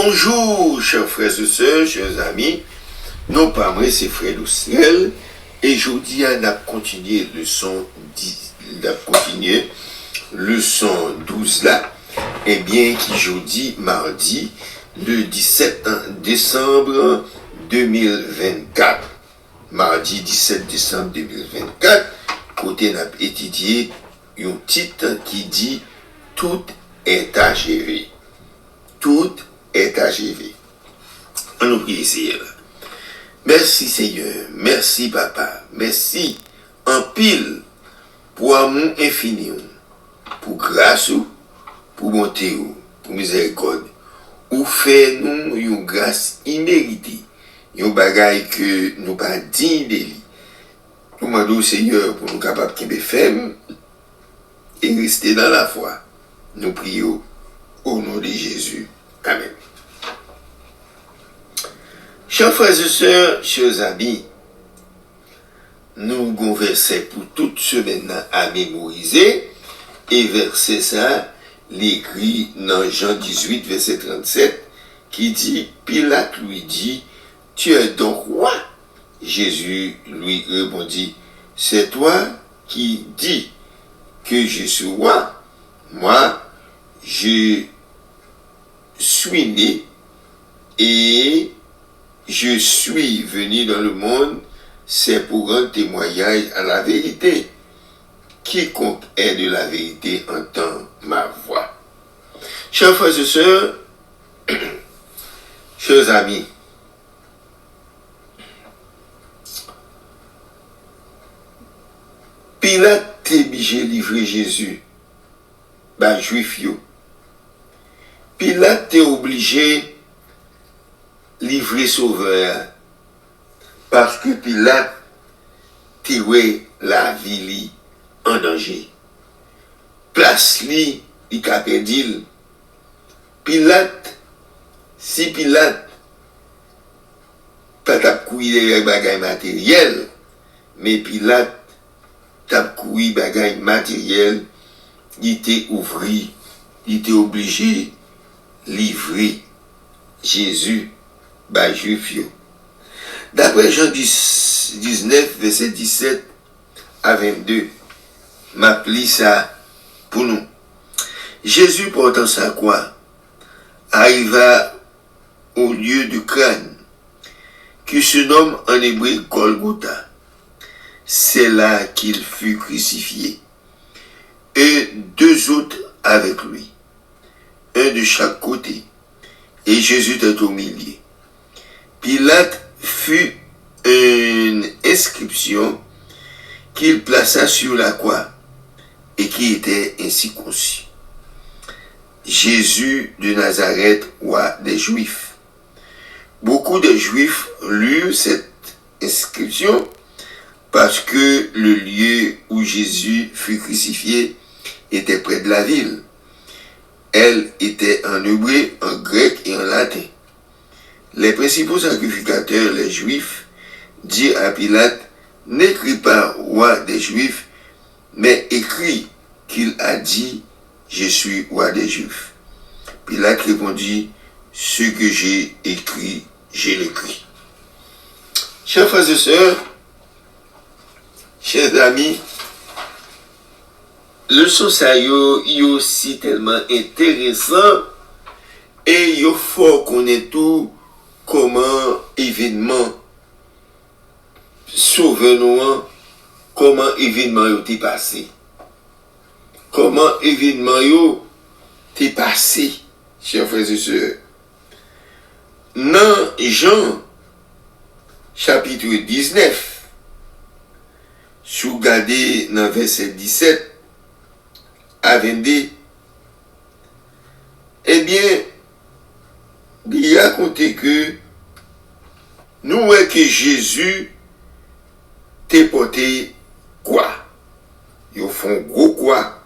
Bonjour, chers frères et sœurs, chers amis. Non pas moi, c'est frère Luciel. Et aujourd'hui, on a continué leçon 12 là. Eh bien, qui jeudi, mardi, le 17 décembre 2024. Mardi 17 décembre 2024, côté on a étudié un titre qui dit « Tout est achevé ». Tout est achevé. On nous prie, Seigneur. Merci, Seigneur. Merci, Papa. Merci en pile pour amour infini, pour grâce, pour bonté, pour miséricorde. Ou fait nous une grâce imméritée, une bagaille que nous pas dignes de lui. Nous demandons au Seigneur pour nous capables de faire et rester dans la foi. Nous prions au nom de Jésus. Amen. Chers frères et sœurs, chers amis, nous avons verset pour toute semaine à mémoriser, et verset ça, l'écrit dans Jean 18, verset 37, qui dit, Pilate lui dit, tu es donc roi? Jésus lui répondit, c'est toi qui dis que je suis roi. Moi, je suis né et je suis venu dans le monde, c'est pour rendre témoignage à la vérité. Quiconque est de la vérité entend ma voix. Chers frères et sœurs, chers amis, Pilate est obligé de livrer Jésus, juif yo. Pilate est obligé de livrer Sauveur parce que Pilate tirait la vie en danger. Place li, il a perdu. Pilate, si Pilate pas t'a couillé les bagages matériels, mais Pilate t'a couillé bagages matériels, il était ouvert, il était obligé livrer Jésus par juif. D'après Jean 19, verset 17 à 22, m'appli ça pour nous. Jésus portant sa croix arriva au lieu du crâne qui se nomme en hébreu Golgotha. C'est là qu'il fut crucifié. Et deux autres avec lui, un de chaque côté, et Jésus était au milieu. Pilate fut une inscription qu'il plaça sur la croix et qui était ainsi conçue. Jésus de Nazareth, roi des Juifs. Beaucoup de Juifs lurent cette inscription parce que le lieu où Jésus fut crucifié était près de la ville. Elle était en hébreu, en grec et en latin. Les principaux sacrificateurs, les Juifs, dirent à Pilate, n'écris pas roi des Juifs, mais écris qu'il a dit, je suis roi des Juifs. Pilate répondit, ce que j'ai écrit, j'ai l'écrit. Chers frères et sœurs, chers amis, le ça est aussi tellement intéressant et il faut connaître tout comment événement sauveur comment événement est passé. Comment événement est passé, chers frères et sœurs. Dans Jean chapitre 19, si vous regardez dans verset 17 à 22, eh bien, il a raconté que nous voyons que Jésus t'a porté quoi? Ils font gros quoi?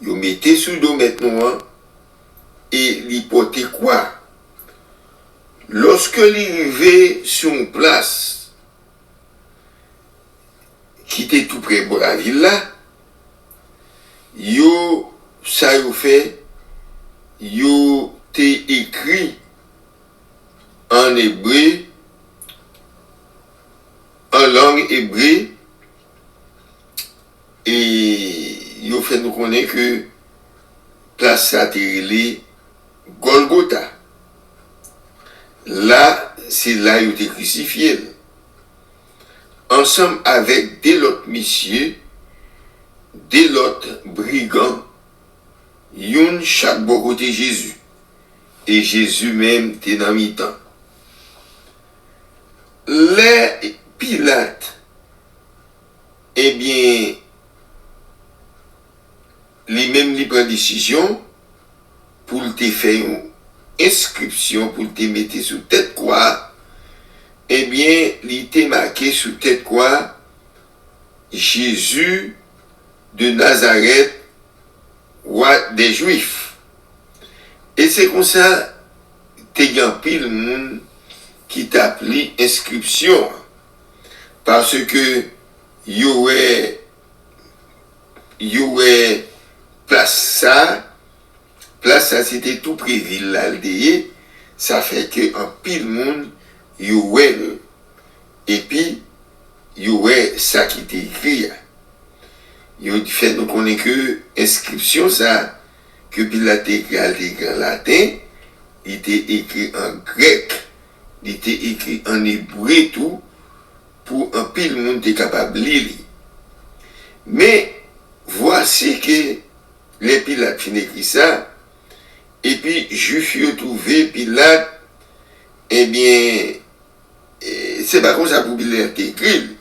Ils mettaient sous le dos maintenant et ils portaient quoi? Lorsque il arrivait sur une place qui était tout près de la ville là, ça y fait, yo t'es écrit en hébreu, en langue hébreu, et il fait nous connaître que place ça Golgotha. Là, c'est là où il était crucifié. Ensemble avec des autres messieurs, des autres brigands, yon chaque bon côté Jésus. Et Jésus même était dans mi-temps. Les Pilate, eh bien, lui-même lui prend décision pour te faire une inscription, pour te mettre sous tête quoi, eh bien, il était marqué sous tête quoi, Jésus de Nazareth, roi des Juifs. Et c'est comme ça, t'es y a pile monde qui t'appelle inscription. Parce que, y aurait place ça c'était tout près ville l'aldéé, ça fait que en pile monde, y aurait, et puis, y aurait ça qui était écrit. Il fait nous connaître que inscription ça que Pilate écrit en latin, il était écrit en grec, il était écrit en hébreu tout pour un pile monde est capable de lire. Mais voici que les Pilate fin écrit ça et puis Juif yo trouvé Pilate, eh bien c'est pas comme ça pour Pilate écrit.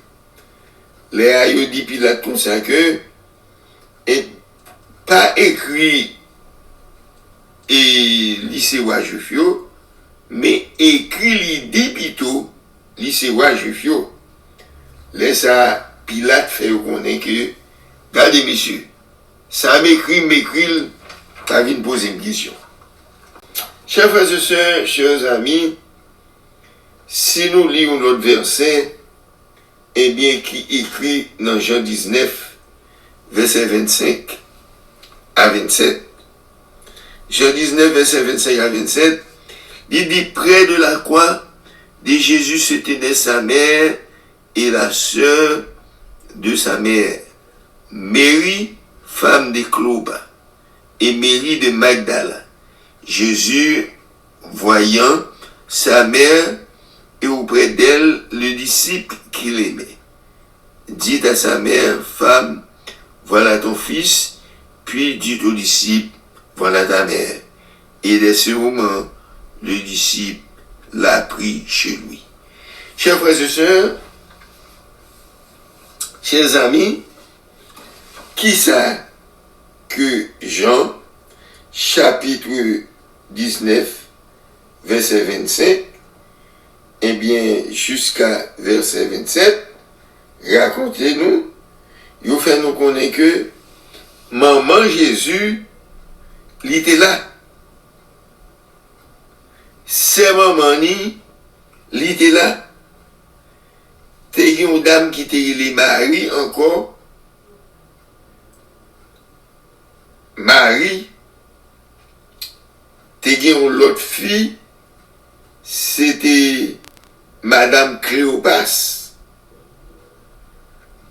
Les aïeux dit Pilate comme ça que et pas écrit et lycée roi juif yo, mais écrit l'idée plutôt lycée roi juif yo. Laisse ça Pilate fait connaître que regardez messieurs, ça m'écrit pas vient poser une question. Chers frères et sœurs, chers amis, si nous lisons l'autre verset, eh bien, qui écrit dans Jean 19, verset 25 à 27. Jean 19, verset 25 à 27, il dit, près de la croix de Jésus se tenait sa mère et la sœur de sa mère, Marie, femme de Clopas, et Marie de Magdala. Jésus, voyant sa mère et auprès d'elle le disciple qu'il aimait, dit à sa mère, femme, voilà ton fils, puis dit au disciple, voilà ta mère. Et dès ce moment, le disciple l'a pris chez lui. Chers frères et sœurs, chers amis, qui ça que Jean, chapitre 19, verset 25, eh bien, jusqu'à verset 27, racontez-nous, il fait nous connaître que maman Jésus, il était là. C'est maman ni, il était là. T'es une dame qui était les Marie encore. Marie, t'es une l'autre fille, c'était Madame Cléopas.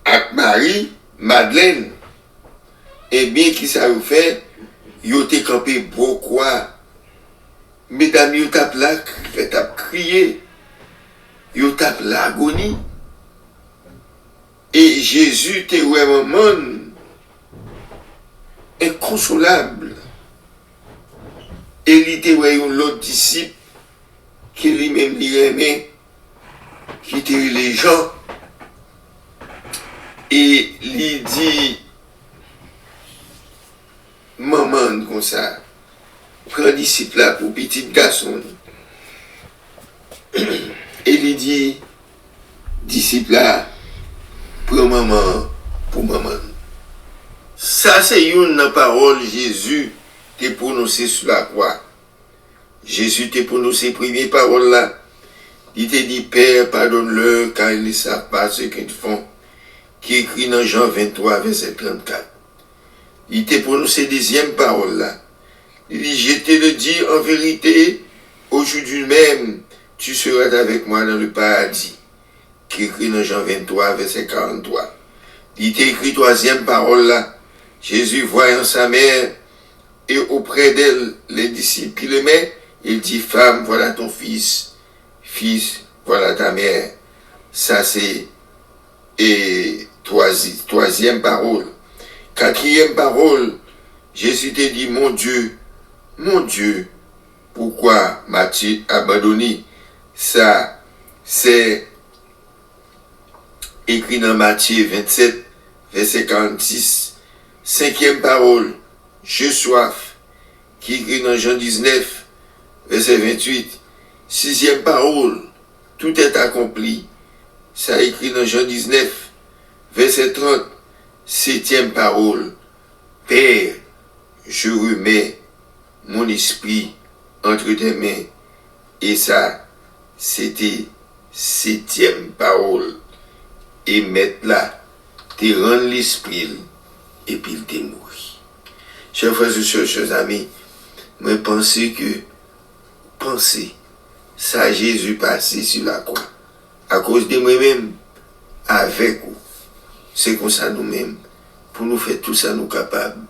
Avec Marie, Madeleine. Et bien qui ça vous fait, yo te campé beaucoup. Mesdames, yo tape là, tape crier. Yo tape l'agonie. Et Jésus te vraiment inconsolable. Et il était l'autre disciple qui lui-même aimait, qui était les gens. Et il dit, maman, comme ça, prends disciple là pour petit garçon. Et il dit, disciple là, prends maman pour maman. Ça, c'est une parole Jésus t'a prononcé sur la croix. Jésus t'a prononcé première parole là. Il t'a dit, Père, pardonne-leur, car ils ne savent pas ce qu'ils font. Qui écrit dans Jean 23, verset 34. Il t'a prononcé deuxième parole là. Il dit, je te le dis en vérité, aujourd'hui même, tu seras avec moi dans le paradis, qui est écrit dans Jean 23, verset 43. Il était écrit troisième parole là. Jésus voyant sa mère et auprès d'elle les disciples qui l'aimaient, il dit, femme, voilà ton fils, fils, voilà ta mère. Ça c'est troisième parole. Quatrième parole, Jésus te dit, mon Dieu, pourquoi m'as-tu abandonné? Ça, c'est écrit dans Matthieu 27, verset 46. Cinquième parole, j'ai soif, qui est écrit dans Jean 19, verset 28. Sixième parole, tout est accompli. Ça écrit dans Jean 19, verset 30. Septième parole, Père, je remets mon esprit entre tes mains. Et ça, c'était septième parole. Et mettre là, te rendre l'esprit, et puis il te mourit. Chers frères et sœurs, chers amis, moi pensez, ça Jésus passé sur la croix. À cause de moi-même, avec vous. C'est comme ça nous-mêmes, pour nous faire tout ça nous capables,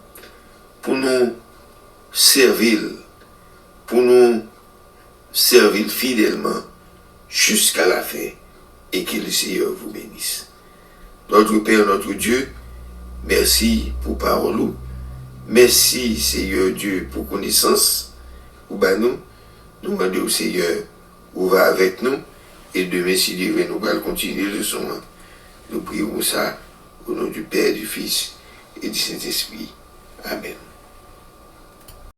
pour nous servir fidèlement jusqu'à la fin, et que le Seigneur vous bénisse. Notre Père, notre Dieu, merci pour parole. Merci Seigneur Dieu pour connaissance. Ou nous demandons au Seigneur, où va avec nous, et demain si Dieu veut, nous allons continuer le son. Nous prions ça au nom du Père, du Fils et du Saint-Esprit. Amen.